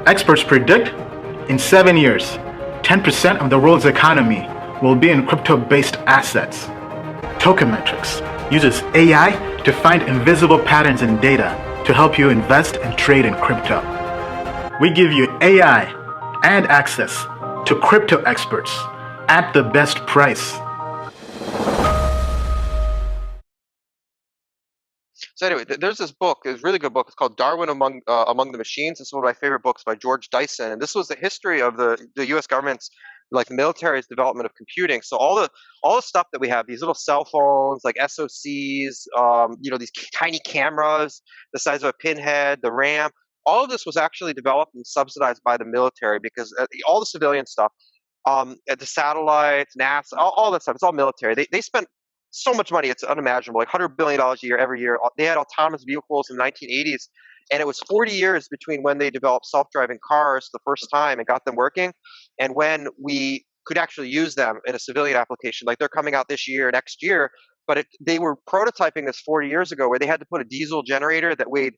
Experts predict in 7 years, 10% of the world's economy will be in crypto-based assets. TOKENMETRICS uses AI to find invisible patterns in data to help you invest and trade in crypto. We give you AI and access to crypto experts at the best price. So anyway, there's this book, it's a really good book. It's called Darwin Among the Machines. It's one of my favorite books by George Dyson. And this was the history of the U.S. government's, like the military's development of computing. So all the stuff that we have, these little cell phones, like SOCs, these tiny cameras the size of a pinhead, the RAM, all of this was actually developed and subsidized by the military because all the civilian stuff, the satellites, NASA, all that stuff, it's all military. They spent so much money, it's unimaginable, like $100 billion a year every year. They had autonomous vehicles in the 1980s, and it was 40 years between when they developed self-driving cars the first time and got them working, and when we could actually use them in a civilian application. Like they're coming out this year, next year, but they were prototyping this 40 years ago where they had to put a diesel generator that weighed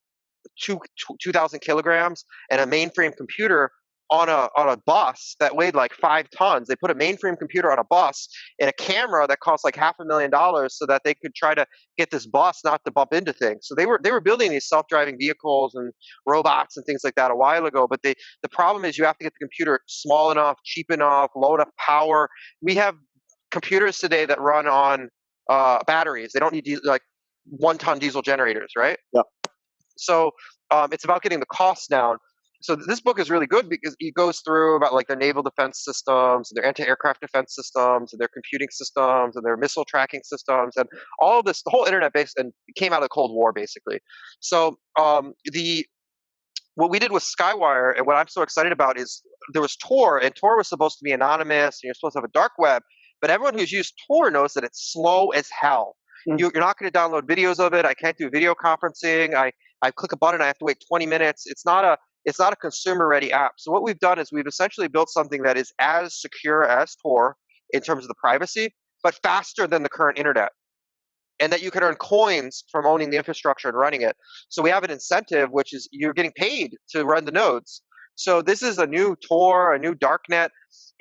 2,000 kilograms and a mainframe computer on a bus that weighed like 5 tons. They put a mainframe computer on a bus and a camera that cost like $500,000 so that they could try to get this bus not to bump into things. So they were building these self-driving vehicles and robots and things like that a while ago. But the problem is you have to get the computer small enough, cheap enough, low enough power. We have computers today that run on batteries. They don't need like 1-ton diesel generators, right? Yeah. So it's about getting the costs down. So this book is really good because it goes through about like their naval defense systems, and their anti-aircraft defense systems, and their computing systems, and their missile tracking systems, and all of this, the whole internet based, and it came out of the Cold War basically. So what we did with Skywire, and what I'm so excited about is there was Tor, and Tor was supposed to be anonymous, and you're supposed to have a dark web, but everyone who's used Tor knows that it's slow as hell. You're not going to download videos of it. I can't do video conferencing. I click a button, I have to wait 20 minutes. It's not a consumer-ready app. So what we've done is we've essentially built something that is as secure as Tor in terms of the privacy, but faster than the current internet, and that you can earn coins from owning the infrastructure and running it. So we have an incentive, which is you're getting paid to run the nodes. So this is a new Tor, a new darknet,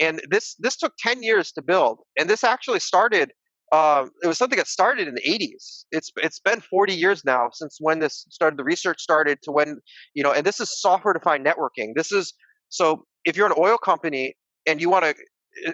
and this took 10 years to build. And this actually started. It was something that started in the 80s. It's been 40 years now since when this started. The research started to when, and this is software-defined networking. So if you're an oil company and you want to,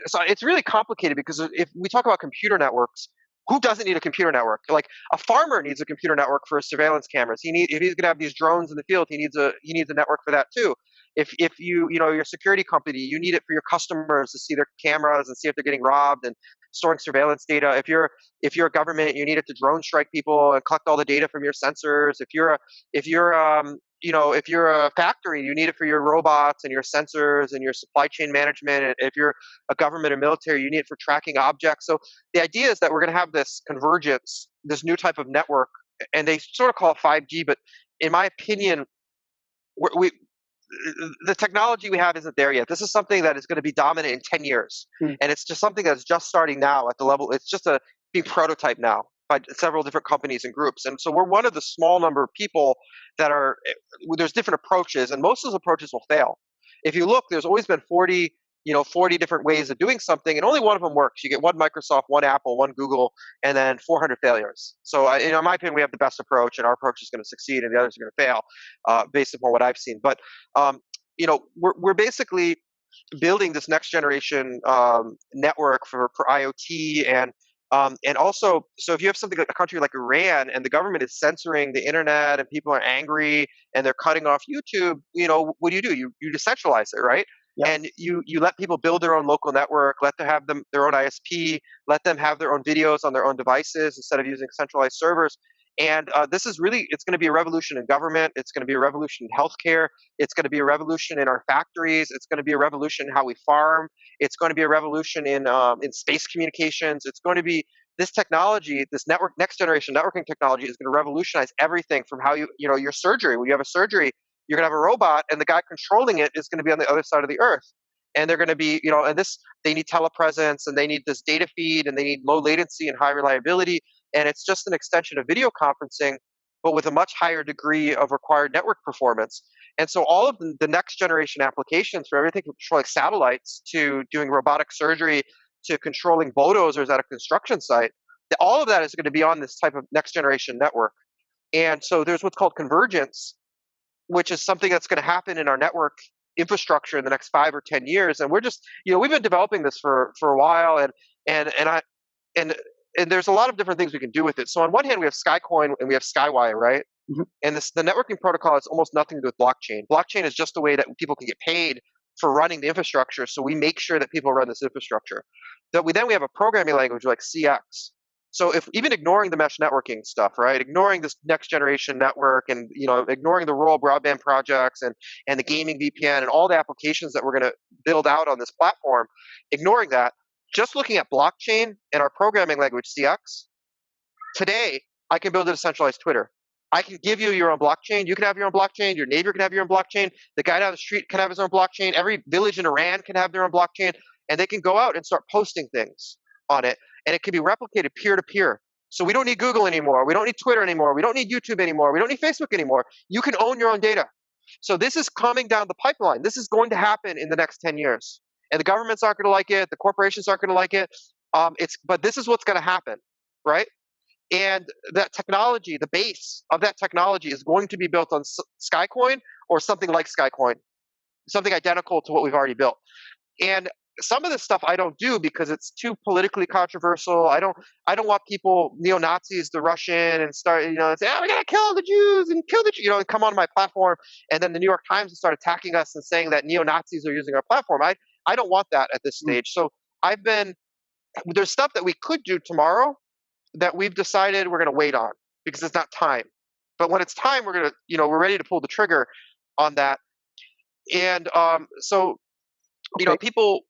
so it's really complicated because if we talk about computer networks, who doesn't need a computer network? Like a farmer needs a computer network for his surveillance cameras. If he's going to have these drones in the field, he needs a network for that too. If your security company, you need it for your customers to see their cameras and see if they're getting robbed and storing surveillance data. If you're a government, you need it to drone strike people and collect all the data from your sensors. If you're a factory, you need it for your robots and your sensors and your supply chain management. If you're a government or military, you need it for tracking objects. So the idea is that we're going to have this convergence, this new type of network, and they sort of call it 5G. But in my opinion, the technology we have isn't there yet. This is something that is going to be dominant in 10 years. And it's just something that's just starting now at the level. It's just a being prototype now by several different companies and groups. And so we're one of the small number of people that there's different approaches, and most of those approaches will fail. If you look, there's always been 40 different ways of doing something, and only one of them works. You get one Microsoft, one Apple, one Google, and then 400 failures. So in my opinion, we have the best approach, and our approach is going to succeed, and the others are going to fail, based upon what I've seen. But we're basically building this next generation network for IoT, and also, so if you have something like a country like Iran and the government is censoring the internet and people are angry and they're cutting off YouTube, what do? You decentralize it, right? Yeah. And you let people build their own local network, let them have their own ISP, let them have their own videos on their own devices instead of using centralized servers. And it's going to be a revolution in government. It's going to be a revolution in healthcare. It's going to be a revolution in our factories. It's going to be a revolution in how we farm. It's going to be a revolution in space communications. It's going to be this technology, this next generation networking technology is going to revolutionize everything from how your surgery. When you have a surgery, you're going to have a robot, and the guy controlling it is going to be on the other side of the earth. And they're going to be, they need telepresence, and they need this data feed, and they need low latency and high reliability. And it's just an extension of video conferencing, but with a much higher degree of required network performance. And so all of the next generation applications, for everything from controlling satellites to doing robotic surgery to controlling bulldozers at a construction site, all of that is going to be on this type of next generation network. And so there's what's called convergence, which is something that's going to happen in our network infrastructure in the next 5 or 10 years. And we're just, we've been developing this for a while, and there's a lot of different things we can do with it. So on one hand, we have Skycoin and we have Skywire, right? Mm-hmm. And the networking protocol has almost nothing to do with blockchain. Blockchain is just a way that people can get paid for running the infrastructure. So we make sure that people run this infrastructure. Then we have a programming language like CX. So if even ignoring the mesh networking stuff, right, ignoring this next generation network, and ignoring the rural broadband projects and the gaming VPN and all the applications that we're going to build out on this platform, ignoring that, just looking at blockchain and our programming language CX, today I can build a decentralized Twitter. I can give you your own blockchain. You can have your own blockchain. Your neighbor can have your own blockchain. The guy down the street can have his own blockchain. Every village in Iran can have their own blockchain, and they can go out and start posting things on it. And it can be replicated peer-to-peer. So we don't need Google anymore. We don't need Twitter anymore. We don't need YouTube anymore. We don't need Facebook anymore. You can own your own data. So this is coming down the pipeline. This is going to happen in the next 10 years. And the governments aren't going to like it. The corporations aren't going to like it. But this is what's going to happen, right? And that technology, the base of that technology is going to be built on Skycoin or something like Skycoin, something identical to what we've already built. And some of this stuff I don't do because it's too politically controversial. I don't want people, neo-Nazis, to rush in and start, and say, "Oh, we gotta kill the Jews and kill the Jews," and come on my platform, and then the New York Times will start attacking us and saying that neo-Nazis are using our platform. I don't want that at this stage. So there's stuff that we could do tomorrow that we've decided we're going to wait on because it's not time. But when it's time, we're going to, we're ready to pull the trigger on that. And people.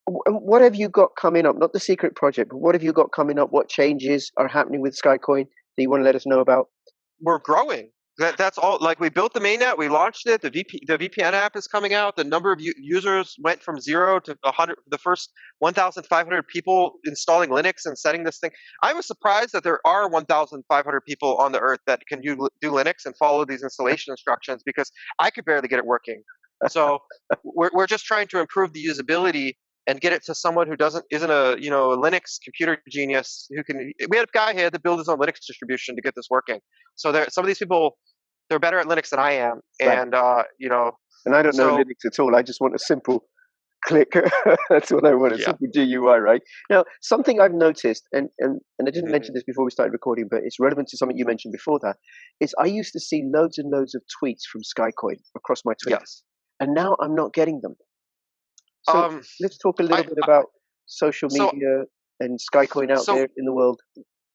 What have you got coming up? Not the secret project, but what have you got coming up? What changes are happening with Skycoin that you want to let us know about? We're growing. That's all. Like, we built the mainnet, we launched it. The VPN app is coming out. The number of users went from 0 to 100. The first 1,500 people installing Linux and setting this thing. I was surprised that there are 1,500 people on the earth that can do Linux and follow these installation instructions, because I could barely get it working. So we're just trying to improve the usability and get it to someone who isn't a Linux computer genius who can. We had a guy here that built his own Linux distribution to get this working. So some of these people, they're better at Linux than I am, and right. And I don't know Linux at all. I just want a simple click. That's what I want, a simple GUI, right? Now, something I've noticed, and I didn't mention this before we started recording, but it's relevant to something you mentioned before that, is I used to see loads and loads of tweets from Skycoin across my Twitter, and now I'm not getting them. So let's talk a little bit about social media and Skycoin out there in the world.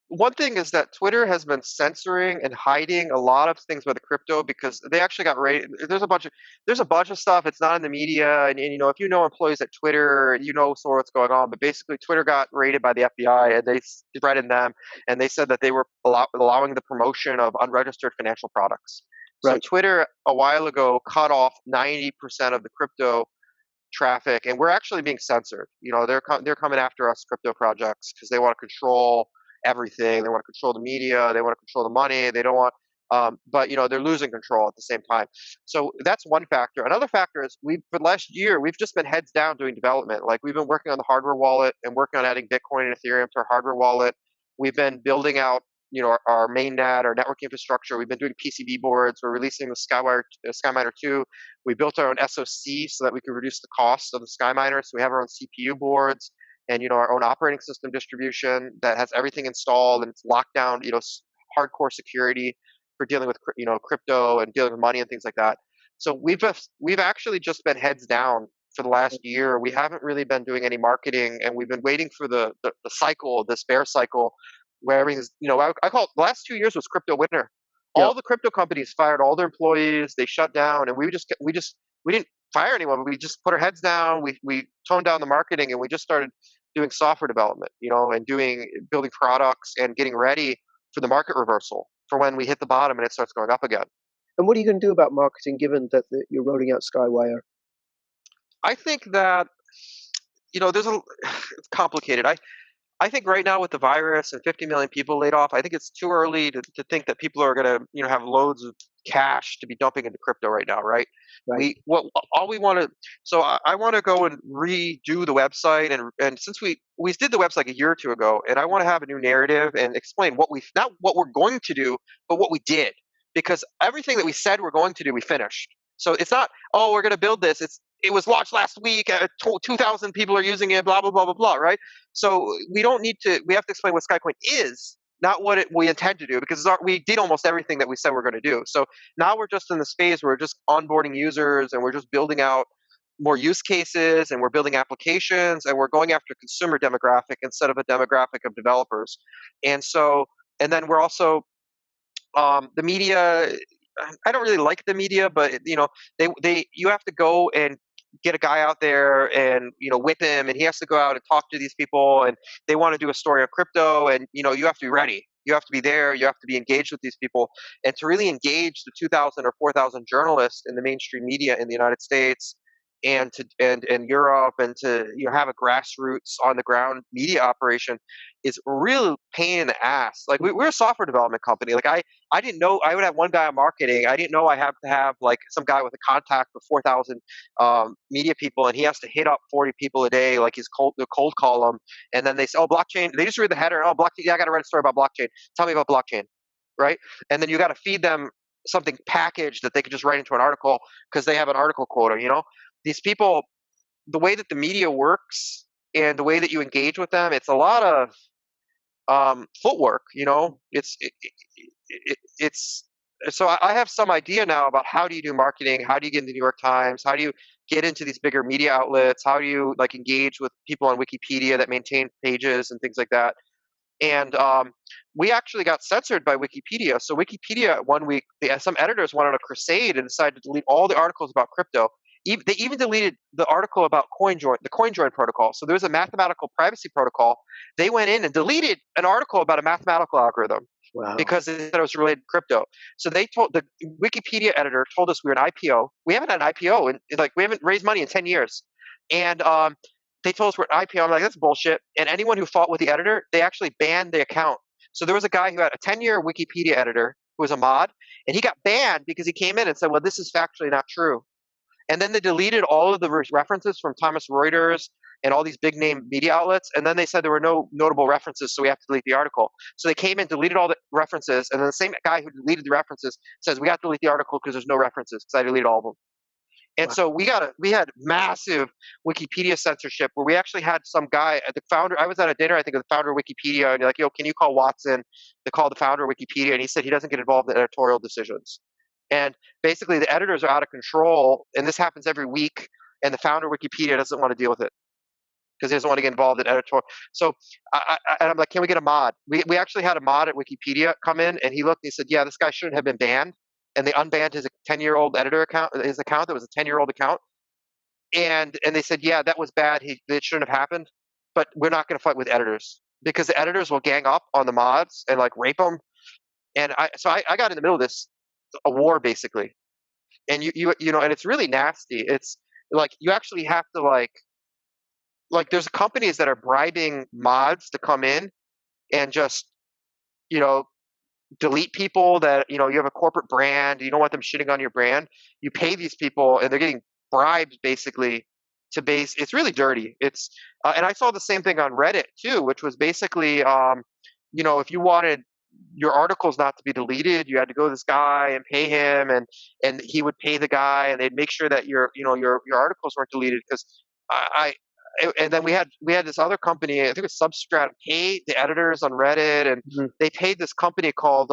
One thing is that Twitter has been censoring and hiding a lot of things with the crypto, because they actually got raided. There's a bunch of stuff. It's not in the media, and if you know employees at Twitter, sort of what's going on. But basically, Twitter got raided by the FBI, and they threatened them, and they said that they were allowing the promotion of unregistered financial products. Right. So Twitter a while ago cut off 90% of the crypto traffic, and we're actually being censored. They're coming after us crypto projects because they want to control everything. They want to control the media. They want to control the money. They don't want, but they're losing control at the same time. So that's one factor. Another factor is for the last year we've just been heads down doing development. Like, we've been working on the hardware wallet and working on adding Bitcoin and Ethereum to our hardware wallet. We've been building out our mainnet, our network infrastructure. We've been doing PCB boards. We're releasing the SkyMiner 2. We built our own SoC so that we could reduce the cost of the SkyMiner. So we have our own CPU boards and our own operating system distribution that has everything installed, and it's locked down, hardcore security for dealing with crypto and dealing with money and things like that. So we've actually just been heads down for the last year. We haven't really been doing any marketing, and we've been waiting for the cycle, this bear cycle, where everything's, I call it, the last 2 years was crypto winter. All the crypto companies fired all their employees. They shut down, and we didn't fire anyone. We just put our heads down. We toned down the marketing, and we just started doing software development, and building products and getting ready for the market reversal for when we hit the bottom and it starts going up again. And what are you going to do about marketing, given that you're rolling out Skywire? I think that it's complicated. I think right now with the virus and 50 million people laid off, I think it's too early to think that people are going to, have loads of cash to be dumping into crypto right now, right? Right. All we want to, so I want to go and redo the website, and since we did the website like a year or two ago, and I want to have a new narrative and explain not what we're going to do, but what we did, because everything that we said we're going to do, we finished. So it's not, oh, we're going to build this. It was launched last week. 2,000 people are using it. Blah blah blah blah blah. Right. So we don't need to. We have to explain what Skycoin is, not what we intend to do, because we did almost everything that we said we're going to do. So now we're just in this phase where we're just onboarding users, and we're just building out more use cases, and we're building applications, and we're going after consumer demographic instead of a demographic of developers. And then we're also the media. I don't really like the media, but you have to go and get a guy out there and whip him, and he has to go out and talk to these people, and they want to do a story on crypto, and you have to be ready. You have to be there. You have to be engaged with these people, and to really engage the 2,000 or 4,000 journalists in the mainstream media in the United States and Europe, and to have a grassroots on the ground media operation is a real pain in the ass. Like we're a software development company. Like I didn't know I would have one guy on marketing. I didn't know I have to have like some guy with a contact with 4,000 media people, and he has to hit up 40 people a day, like he's cold call them, and then they say, oh, blockchain. They just read the header. Oh, blockchain. Yeah, I got to write a story about blockchain. Tell me about blockchain, right? And then you got to feed them something packaged that they could just write into an article because they have an article quota. These people, the way that the media works and the way that you engage with them, it's a lot of footwork. It's so I have some idea now about how do you do marketing, how do you get into the New York Times, how do you get into these bigger media outlets, how do you like engage with people on Wikipedia that maintain pages and things like that. And we actually got censored by Wikipedia. So Wikipedia one week, some editors went on a crusade and decided to delete all the articles about crypto. They even deleted the article about the CoinJoin protocol. So there was a mathematical privacy protocol. They went in and deleted an article about a mathematical algorithm. Wow. Because they said it was related to crypto. So the Wikipedia editor told us we were an IPO. We haven't had an IPO, and we haven't raised money in 10 years. And they told us we're an IPO. I'm like, that's bullshit. And anyone who fought with the editor, they actually banned the account. So there was a guy who had a 10-year Wikipedia editor who was a mod, and he got banned because he came in and said, well, this is factually not true. And then they deleted all of the references from Thomson Reuters and all these big name media outlets. And then they said there were no notable references, so we have to delete the article. So they came in, deleted all the references, and then the same guy who deleted the references says, we got to delete the article because there's no references, because I deleted all of them. And so we had massive Wikipedia censorship where we actually had some guy, the founder, I was at a dinner, I think, with the founder of Wikipedia, and you're like, yo, can you call Watson to call the founder of Wikipedia? And he said he doesn't get involved in editorial decisions. And basically the editors are out of control, and this happens every week, and the founder of Wikipedia doesn't want to deal with it because he doesn't want to get involved in editorial. So I'm like, can we get a mod? We actually had a mod at Wikipedia come in, and he looked and he said, yeah, this guy shouldn't have been banned. And they unbanned his 10-year-old editor account, his account that was a 10-year-old account. And they said, yeah, that was bad. It shouldn't have happened. But we're not going to fight with editors because the editors will gang up on the mods and rape them. And I got in the middle of this, a war basically. And and it's really nasty. It's like you actually have to there's companies that are bribing mods to come in and just delete people that you have a corporate brand, you don't want them shitting on your brand. You pay these people and they're getting bribed basically to base. It's really dirty. It's and I saw the same thing on Reddit too, which was basically if you wanted your articles not to be deleted, you had to go to this guy and pay him, and he would pay the guy, and they'd make sure that your articles weren't deleted. Because and then we had this other company, I think it was Substrat, paid the editors on Reddit, and they paid this company called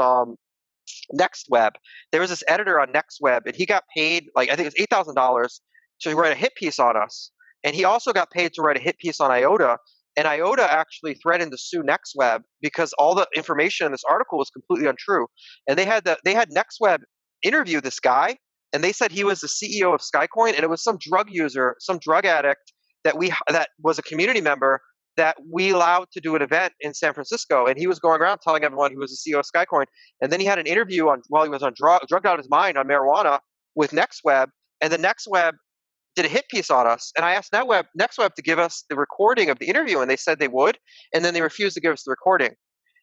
NextWeb. There was this editor on NextWeb, and he got paid I think it was $8,000 to write a hit piece on us, and he also got paid to write a hit piece on IOTA. And IOTA actually threatened to sue NextWeb because all the information in this article was completely untrue. And they had NextWeb interview this guy, and they said he was the CEO of Skycoin, and it was some drug user, some drug addict that was a community member that we allowed to do an event in San Francisco. And he was going around telling everyone he was the CEO of Skycoin. And then he had an interview while he was on drugged out of his mind on marijuana with NextWeb, and the NextWeb did a hit piece on us, and I asked NextWeb to give us the recording of the interview, and they said they would, and then they refused to give us the recording.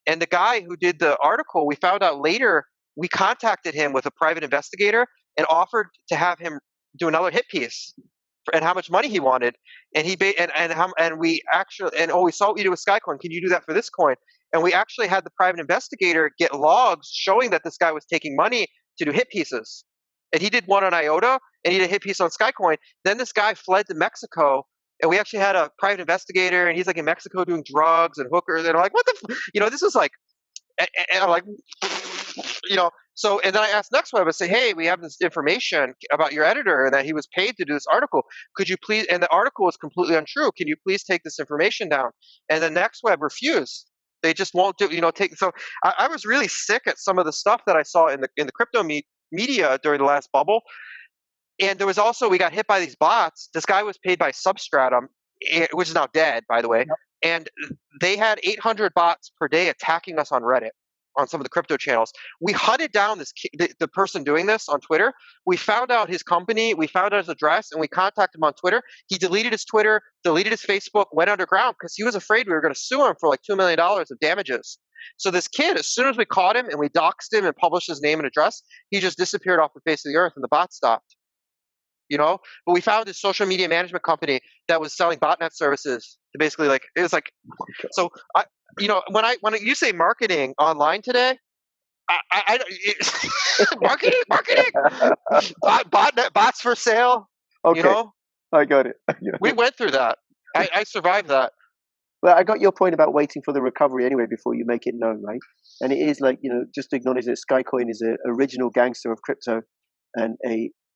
And the guy who did the article, we found out later, we contacted him with a private investigator and offered to have him do another hit piece and how much money he wanted. And we saw what you do with Skycoin. Can you do that for this coin? And we actually had the private investigator get logs showing that this guy was taking money to do hit pieces. And he did one on IOTA, and he did a hit piece on Skycoin. Then this guy fled to Mexico, and we actually had a private investigator, and he's like in Mexico doing drugs and hookers. And I'm like, what the, this is like, and I'm like, so, and then I asked NextWeb, I say, hey, we have this information about your editor and that he was paid to do this article. Could you please, and the article is completely untrue. Can you please take this information down? And then NextWeb refused. They just won't do, take. So I was really sick at some of the stuff that I saw in the crypto media during the last bubble. And there was also, we got hit by these bots. This guy was paid by Substratum, which is now dead, by the way. Yep. And they had 800 bots per day attacking us on Reddit, on some of the crypto channels. We hunted down the person doing this on Twitter. We found out his company, we found out his address, and we contacted him on Twitter. He deleted his Twitter, deleted his Facebook, went underground because he was afraid we were going to sue him for like $2 million of damages. So this kid, as soon as we caught him and we doxed him and published his name and address, he just disappeared off the face of the earth and the bot stopped. But we found this social media management company that was selling botnet services to basically it was like, so when you say marketing online today, marketing, bots for sale. Okay. I got it. We went through that. I survived that. Well, I got your point about waiting for the recovery anyway before you make it known, right? And it is just to acknowledge that Skycoin is an original gangster of crypto and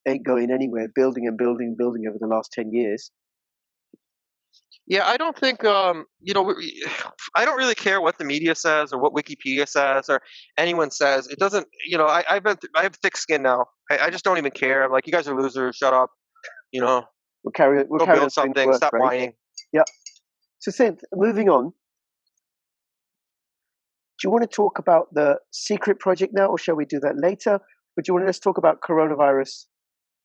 ain't going anywhere, building and building over the last 10 years. Yeah, I don't think, I don't really care what the media says or what Wikipedia says or anyone says. It doesn't, I have thick skin now. I just don't even care. I'm like, you guys are losers. Shut up. We'll carry build something. Stop whining. Yeah. So, Synth, moving on. Do you want to talk about the secret project now, or shall we do that later? But let's talk about coronavirus